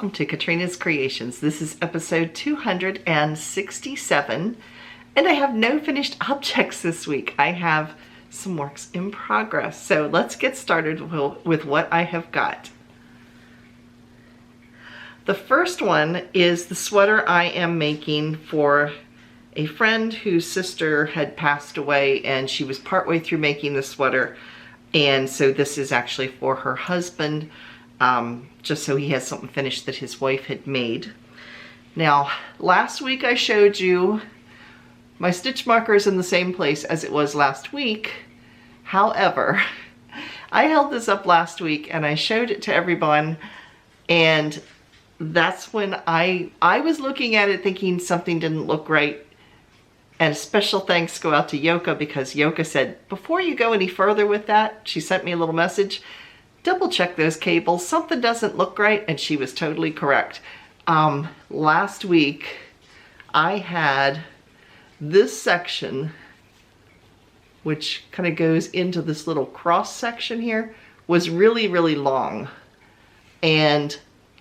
welcome to Katrina's Creations. This is episode 267, and I have no finished objects this week. I have some works in progress. So let's get started with what I have got. The first one is the sweater I am making for a friend whose sister had passed away, and she was partway through making the sweater, and so this is actually for her husband, just so he has something finished that his wife had made. Now, last week I showed you my stitch marker is in the same place as it was last week. However, I held this up last week and I showed it to everyone, and that's when I was looking at it thinking something didn't look right. And a special thanks go out to Yoka, because Yoka said, before you go any further with that, she sent me a little message, double check those cables, something doesn't look right, and she was totally correct. Last week I had this section, which kind of goes into this little cross section here, was really, really long, and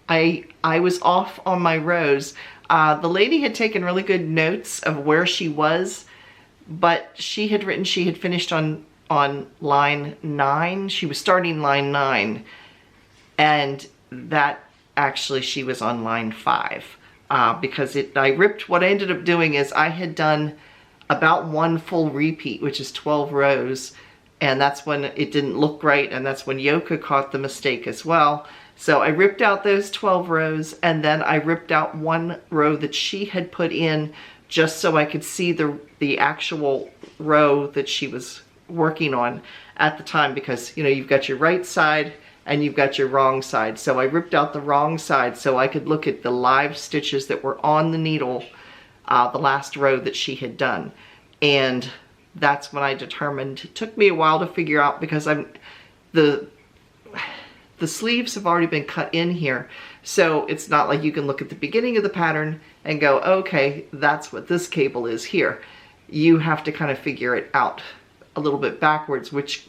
I was off on my rows. The lady had taken really good notes of where she was, but she had written she had finished on line 9. She was starting line 9, and that actually she was on line 5, because I ripped. What I ended up doing is I had done about one full repeat, which is 12 rows, and that's when it didn't look right, and that's when Yoka caught the mistake as well. So I ripped out those 12 rows, and then I ripped out one row that she had put in just so I could see the actual row that she was working on at the time, because you know, you've got your right side and you've got your wrong side. So I ripped out the wrong side so I could look at the live stitches that were on the needle, the last row that she had done. And that's when I determined, it took me a while to figure out, because the sleeves have already been cut in here, so it's not like you can look at the beginning of the pattern and go, okay, that's what this cable is here. You have to kind of figure it out a little bit backwards, which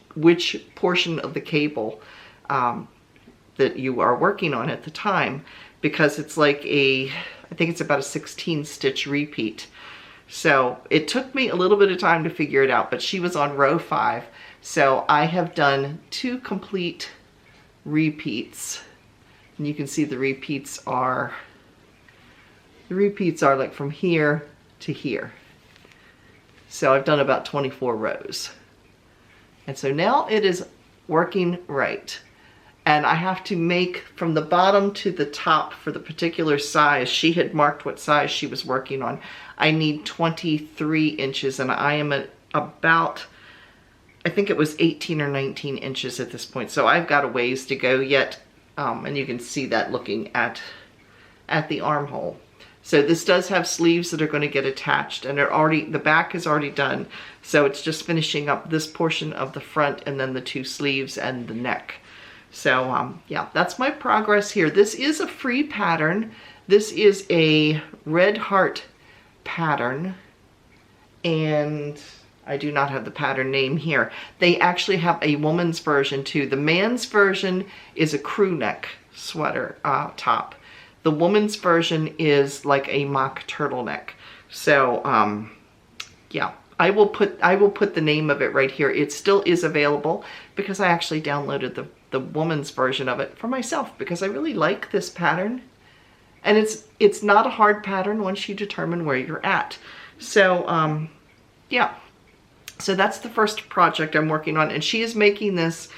portion of the cable that you are working on at the time, because it's like I think it's about a 16 stitch repeat. So it took me a little bit of time to figure it out, but she was on row 5. So I have done 2 complete repeats, and you can see the repeats are like from here to here. So I've done about 24 rows, and so now it is working right. And I have to make from the bottom to the top for the particular size. She had marked what size she was working on. I need 23 inches, and I am at about, I think it was 18 or 19 inches at this point. So I've got a ways to go yet. And you can see that looking at the armhole. So this does have sleeves that are going to get attached, and the back is already done. So it's just finishing up this portion of the front, and then the 2 sleeves and the neck. So yeah, that's my progress here. This is a free pattern. This is a red heart pattern, and I do not have the pattern name here. They actually have a woman's version too. The man's version is a crew neck sweater top. The woman's version is like a mock turtleneck. So yeah, I will put the name of it right here. It still is available, because I actually downloaded the woman's version of it for myself, because I really like this pattern, and it's not a hard pattern once you determine where you're at. So yeah. So that's the first project I'm working on, and she is making this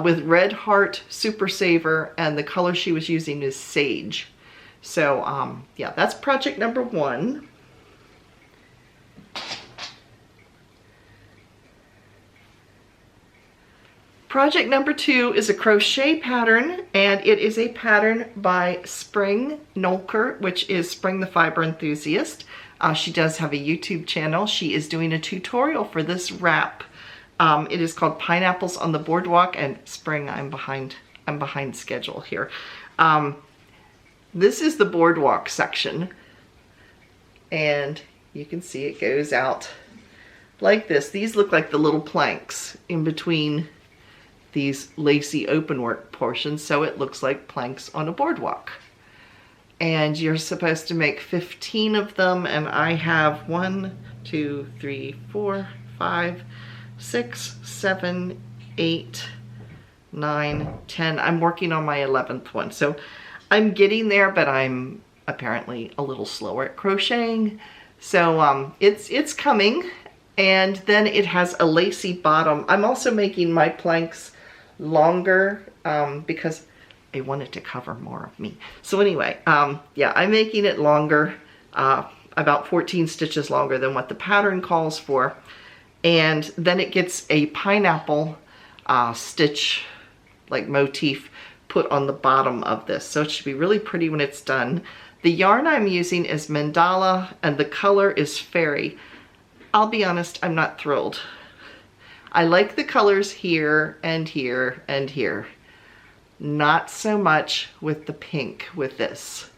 with Red Heart Super Saver, and the color she was using is Sage. So yeah, that's project number 1. Project number 2 is a crochet pattern, and it is a pattern by Spring Nolker, which is Spring the Fiber Enthusiast. She does have a YouTube channel. She is doing a tutorial for this wrap. It is called Pineapples on the Boardwalk, and Spring, I'm behind schedule here. This is the boardwalk section, and you can see it goes out like this. These look like the little planks in between these lacy openwork portions, so it looks like planks on a boardwalk. and you're supposed to make 15 of them, and I have 1, 2, 3, 4, 5, 6, 7, 8, 9, 10. I'm working on my 11th one, so I'm getting there, but I'm apparently a little slower at crocheting. So it's coming. And then it has a lacy bottom. I'm also making my planks longer because I want it to cover more of me. So anyway, yeah, I'm making it longer, about 14 stitches longer than what the pattern calls for. And then it gets a pineapple stitch, like motif, put on the bottom of this. So it should be really pretty when it's done. The yarn I'm using is Mandala, and the color is Fairy. I'll be honest, I'm not thrilled. I like the colors here and here and here. Not so much with the pink with this.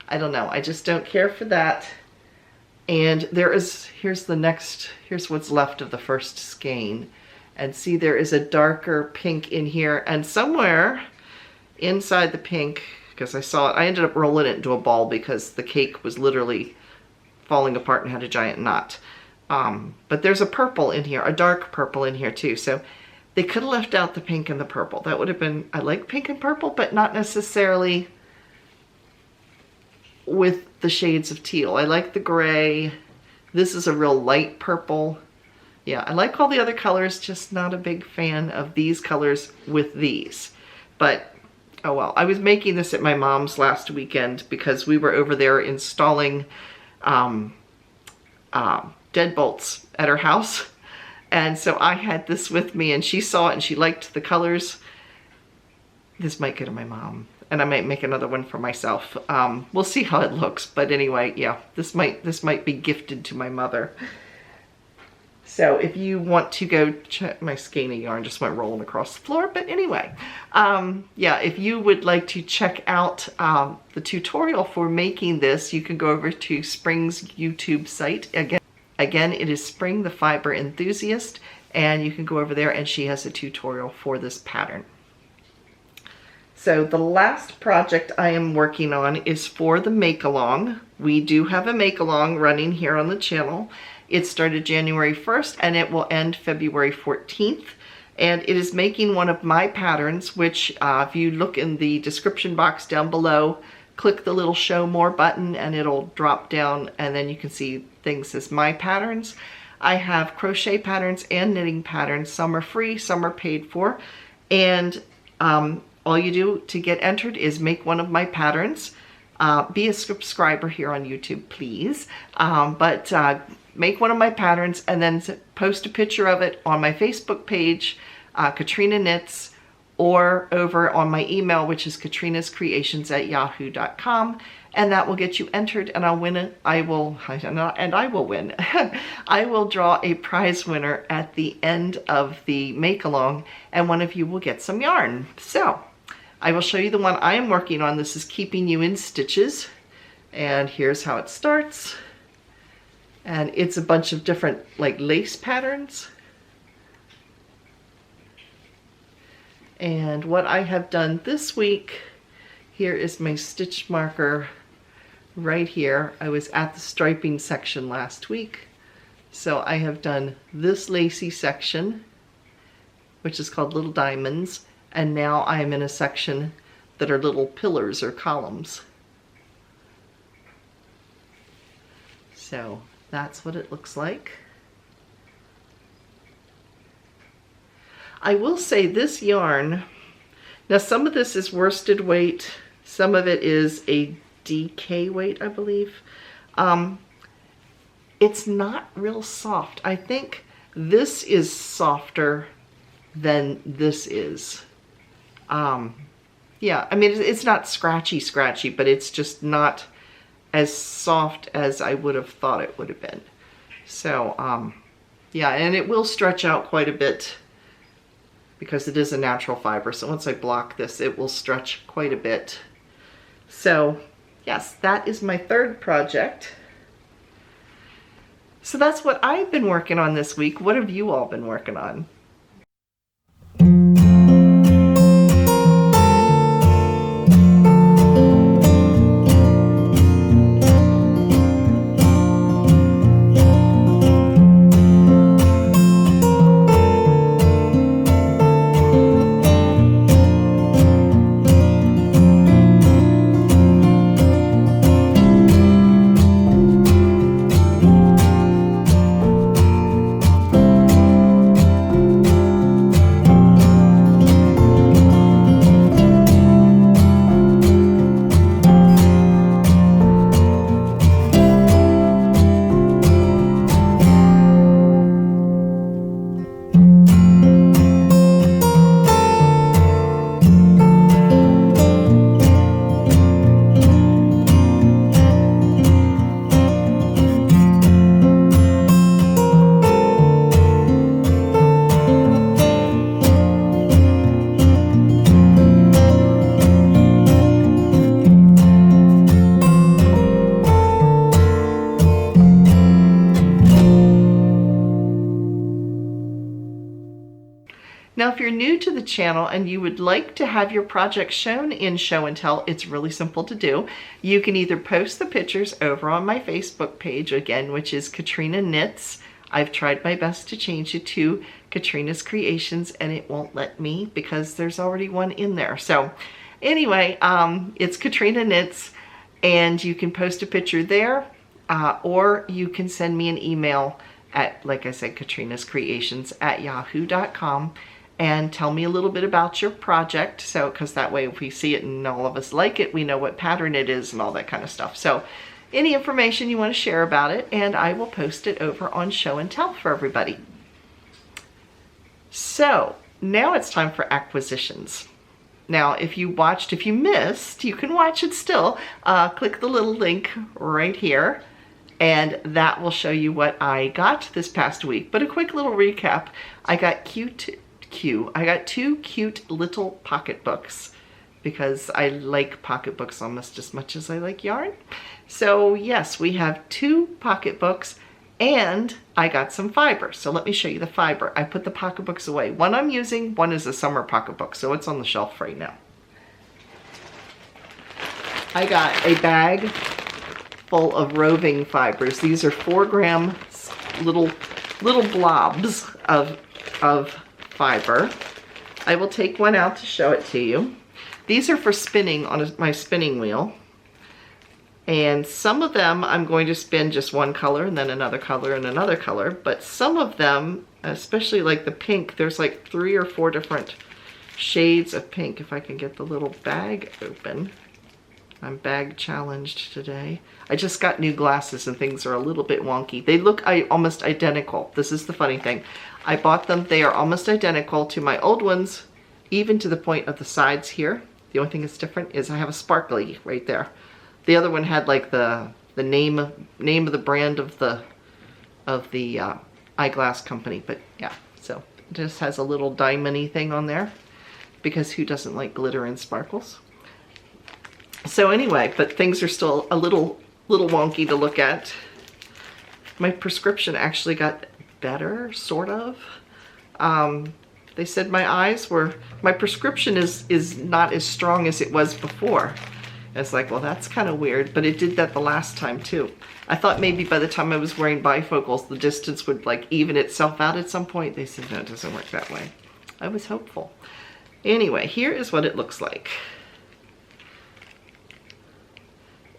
I don't know, I just don't care for that. And here's what's left of the first skein. And see, there is a darker pink in here, and somewhere inside the pink, because I saw it, I ended up rolling it into a ball because the cake was literally falling apart and had a giant knot. But there's a purple in here, a dark purple in here too. So they could have left out the pink and the purple. That would have been, I like pink and purple, but not necessarily with the shades of teal. I like the gray. This is a real light purple. Yeah, I like all the other colors, just not a big fan of these colors with these. But, oh well. I was making this at my mom's last weekend because we were over there installing deadbolts at her house, and so I had this with me, and she saw it and she liked the colors. This might go to my mom, and I might make another one for myself. We'll see how it looks, but anyway, yeah, this might be gifted to my mother. So if you want to go check my skein of yarn, just went rolling across the floor. But anyway, yeah, if you would like to check out the tutorial for making this, you can go over to Spring's YouTube site. Again, it is Spring, the fiber enthusiast, and you can go over there and she has a tutorial for this pattern. So the last project I am working on is for the make-along. We do have a make-along running here on the channel. It started January 1st and it will end February 14th. And it is making one of my patterns, which if you look in the description box down below, click the little show more button and it'll drop down, and then you can see things as my patterns. I have crochet patterns and knitting patterns. Some are free, some are paid for. And all you do to get entered is make one of my patterns. Be a subscriber here on YouTube, please. Make one of my patterns and then post a picture of it on my Facebook page, Katrina Knits, or over on my email, which is KatrinasCreations@yahoo.com, and that will get you entered, and I'll win it. I will win. I will draw a prize winner at the end of the make-along, and one of you will get some yarn. So I will show you the one I am working on. This is Keeping You in Stitches, and here's how it starts. And it's a bunch of different like lace patterns. And what I have done this week, here is my stitch marker right here. I was at the striping section last week. So I have done this lacy section, which is called Little Diamonds. And now I am in a section that are little pillars or columns. So that's what it looks like. I will say this yarn, now some of this is worsted weight, some of it is a DK weight, I believe. It's not real soft. I think this is softer than this is. Yeah, I mean, it's not scratchy, but it's just not as soft as I would have thought it would have been. So, yeah, and it will stretch out quite a bit because it is a natural fiber. So once I block this, it will stretch quite a bit. So yes, that is my third project. So that's what I've been working on this week. What have you all been working on? if you're new to the channel and you would like to have your project shown in Show and Tell, it's really simple to do. You can either post the pictures over on my Facebook page, again, which is Katrina Knits. I've tried my best to change it to Katrina's Creations, and it won't let me because there's already one in there. So anyway, it's Katrina Knits, and you can post a picture there, or you can send me an email at, like I said, KatrinasCreations@yahoo.com, and tell me a little bit about your project. So, because that way if we see it and all of us like it, we know what pattern it is and all that kind of stuff. So any information you want to share about it, and I will post it over on Show and Tell for everybody. So now it's time for acquisitions. Now, if you missed, you can watch it still. Click the little link right here, and that will show you what I got this past week. But a quick little recap, I got two cute little pocketbooks because I like pocketbooks almost as much as I like yarn. So yes, we have 2 pocketbooks, and I got some fiber. So let me show you the fiber. I put the pocketbooks away. One I'm using, one is a summer pocketbook, so it's on the shelf right now. I got a bag full of roving fibers. These are 4-gram little blobs of fiber. I will take one out to show it to you. These are for spinning on my spinning wheel. And some of them I'm going to spin just one color and then another color and another color. But some of them, especially like the pink, there's like 3 or 4 different shades of pink. If I can get the little bag open. I'm bag challenged today. I just got new glasses and things are a little bit wonky. They look almost identical. This is the funny thing. I bought them. They are almost identical to my old ones, even to the point of the sides here. The only thing that's different is I have a sparkly right there. The other one had like the name of the brand of the eyeglass company. But yeah, so it just has a little diamond-y thing on there because who doesn't like glitter and sparkles? So anyway, but things are still a little wonky to look at. My prescription actually got better, sort of. They said my prescription is not as strong as it was before. And it's like, well, that's kind of weird, but it did that the last time too. I thought maybe by the time I was wearing bifocals, the distance would like even itself out at some point. They said, no, it doesn't work that way. I was hopeful. Anyway, here is what it looks like.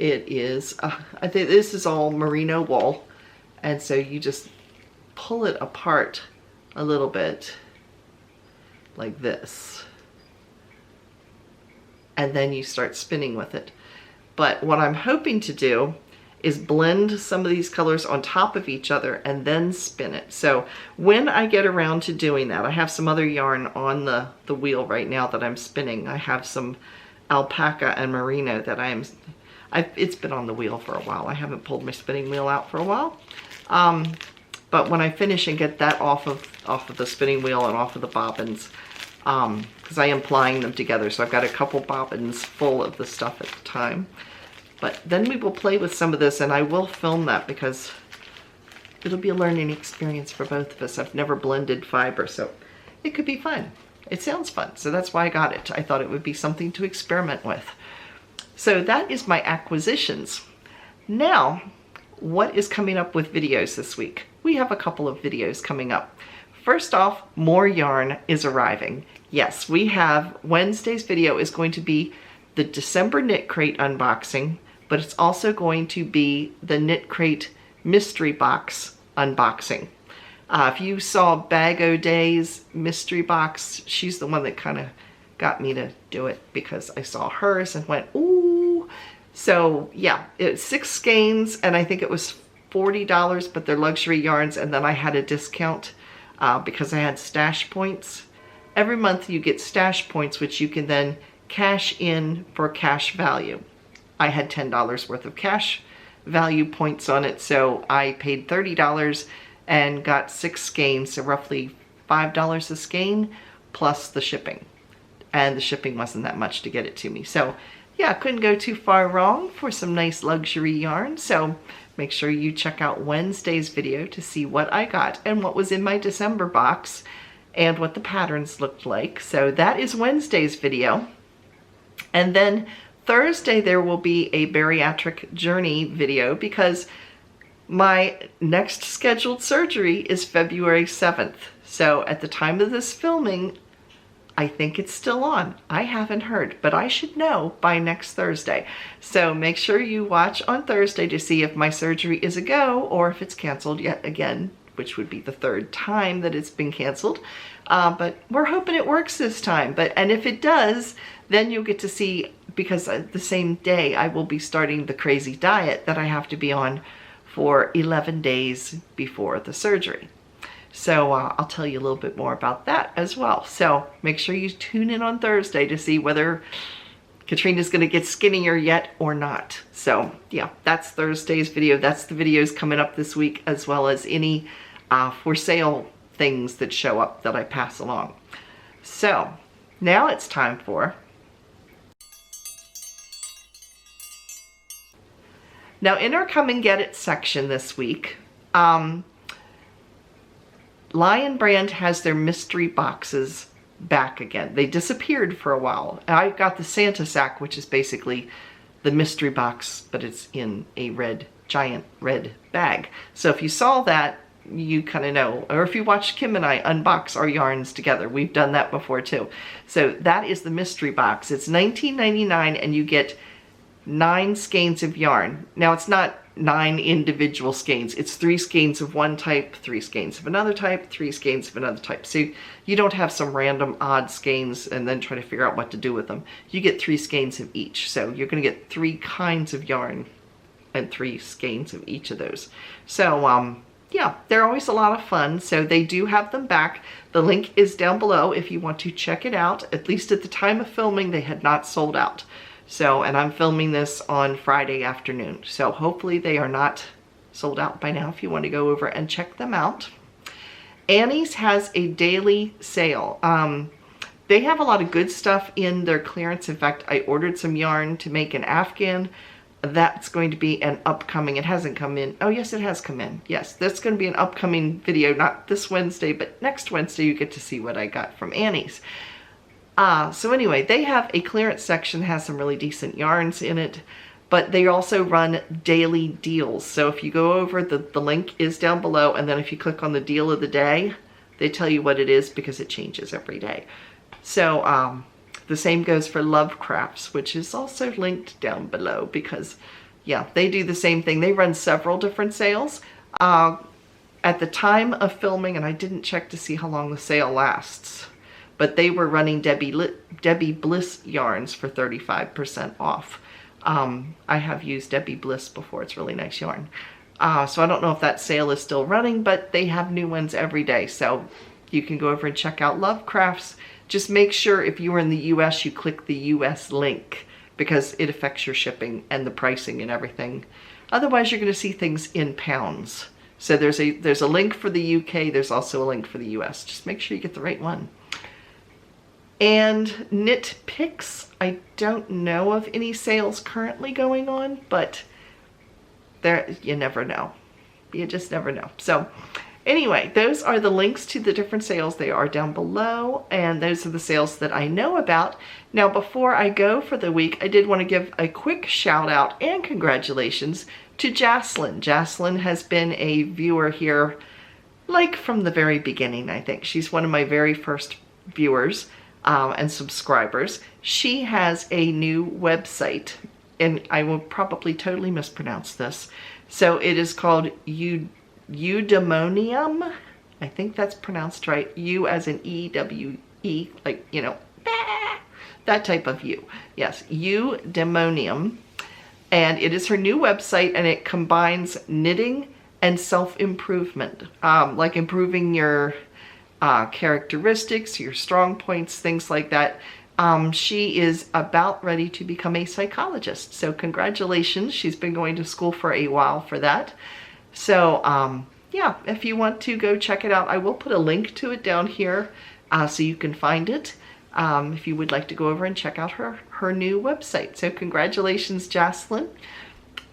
It is, I think this is all merino wool, and so you just pull it apart a little bit like this, and then you start spinning with it. But what I'm hoping to do is blend some of these colors on top of each other and then spin it. So when I get around to doing that, I have some other yarn on the wheel right now that I'm spinning. I have some alpaca and merino that it's been on the wheel for a while. I haven't pulled my spinning wheel out for a while. But when I finish and get that off of the spinning wheel and off of the bobbins, because I am plying them together, so I've got a couple bobbins full of the stuff at the time. But then we will play with some of this, and I will film that because it'll be a learning experience for both of us. I've never blended fiber, so it could be fun. It sounds fun, so that's why I got it. I thought it would be something to experiment with. So that is my acquisitions. Now, what is coming up with videos this week? We have a couple of videos coming up. First off, more yarn is arriving. Yes, we have Wednesday's video is going to be the December Knit Crate unboxing, but it's also going to be the Knit Crate mystery box unboxing. If you saw Bag O Day's mystery box, she's the one that kind of got me to do it because I saw hers and went, ooh. So yeah, it's 6 skeins and I think it was $40, but they're luxury yarns, and then I had a discount because I had stash points. Every month you get stash points, which you can then cash in for cash value. I had $10 worth of cash value points on it, so I paid $30 and got 6 skeins, so roughly $5 a skein plus the shipping. And the shipping wasn't that much to get it to me. So yeah, couldn't go too far wrong for some nice luxury yarn. So make sure you check out Wednesday's video to see what I got and what was in my December box. and what the patterns looked like. So that is Wednesday's video. And then Thursday there will be a bariatric journey video because my next scheduled surgery is February 7th. So at the time of this filming, I think it's still on. I haven't heard, but I should know by next Thursday. So make sure you watch on Thursday to see if my surgery is a go or if it's canceled yet again, which would be the third time that it's been canceled. But we're hoping it works this time. And if it does, then you'll get to see, because the same day I will be starting the crazy diet that I have to be on for 11 days before the surgery. So I'll tell you a little bit more about that as well. So make sure you tune in on Thursday to see whether Katrina's gonna get skinnier yet or not. So yeah, that's Thursday's video. That's the videos coming up this week, as well as any for sale things that show up that I pass along. So now it's time for... Now in our Come and Get It section this week, Lion Brand has their mystery boxes back again. They disappeared for a while. I got the Santa sack, which is basically the mystery box, but it's in a giant red bag. So if you saw that, you kind of know. Or if you watched Kim and I unbox our yarns together, we've done that before too. So that is the mystery box. It's $19.99 and you get 9 skeins of yarn. Now it's not 9 individual skeins. It's 3 skeins of one type, 3 skeins of another type, 3 skeins of another type. So you don't have some random odd skeins and then try to figure out what to do with them. You get 3 skeins of each. So you're going to get 3 kinds of yarn and 3 skeins of each of those. So yeah, they're always a lot of fun. So they do have them back. The link is down below if you want to check it out. At least at the time of filming, they had not sold out. So, and I'm filming this on Friday afternoon. So hopefully they are not sold out by now if you want to go over and check them out. Annie's has a daily sale. They have a lot of good stuff in their clearance. In fact, I ordered some yarn to make an Afghan. That's going to be an upcoming, it hasn't come in. Oh yes, it has come in. Yes, that's going to be an upcoming video, not this Wednesday, but next Wednesday you get to see what I got from Annie's. So anyway, they have a clearance section, has some really decent yarns in it, but they also run daily deals. So if you go over, the link is down below, and then if you click on the deal of the day, they tell you what it is because it changes every day. So the same goes for Lovecrafts, which is also linked down below because, yeah, they do the same thing. They run several different sales. At the time of filming, and I didn't check to see how long the sale lasts, but they were running Debbie Bliss yarns for 35% off. I have used Debbie Bliss before. It's really nice yarn. So I don't know if that sale is still running, but they have new ones every day. So you can go over and check out Lovecrafts. Just make sure if you are in the US, you click the US link because it affects your shipping and the pricing and everything. Otherwise, you're going to see things in pounds. So there's a link for the UK. There's also a link for the US. Just make sure you get the right one. And Knit Picks, I don't know of any sales currently going on, but there, you never know. You just never know. So anyway, those are the links to the different sales. They are down below, and those are the sales that I know about. Now, before I go for the week, I did want to give a quick shout out and congratulations to Jaslyn. Jaslyn has been a viewer here, like from the very beginning, I think. She's one of my very first viewers. And subscribers. She has a new website, and I will probably totally mispronounce this. So it is called Eudaimonium. I think that's pronounced right. U as in E-W-E, like, you know, that type of U. Yes, Eudaimonium. And it is her new website, and it combines knitting and self-improvement, like improving your characteristics, your strong points, things like that. She is about ready to become a psychologist. So congratulations. She's been going to school for a while for that. So yeah, if you want to go check it out, I will put a link to it down here so you can find it if you would like to go over and check out her new website. So congratulations, Jaslyn.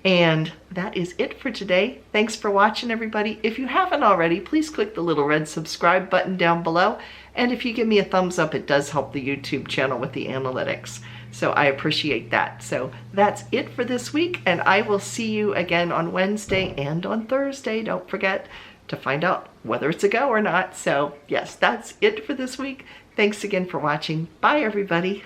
And that is it for today. Thanks for watching, everybody. If you haven't already, please click the little red subscribe button down below. And if you give me a thumbs up, it does help the YouTube channel with the analytics. So I appreciate that. So that's it for this week, and I will see you again on Wednesday and on Thursday. Don't forget to find out whether it's a go or not. So yes, that's it for this week. Thanks again for watching. Bye, everybody.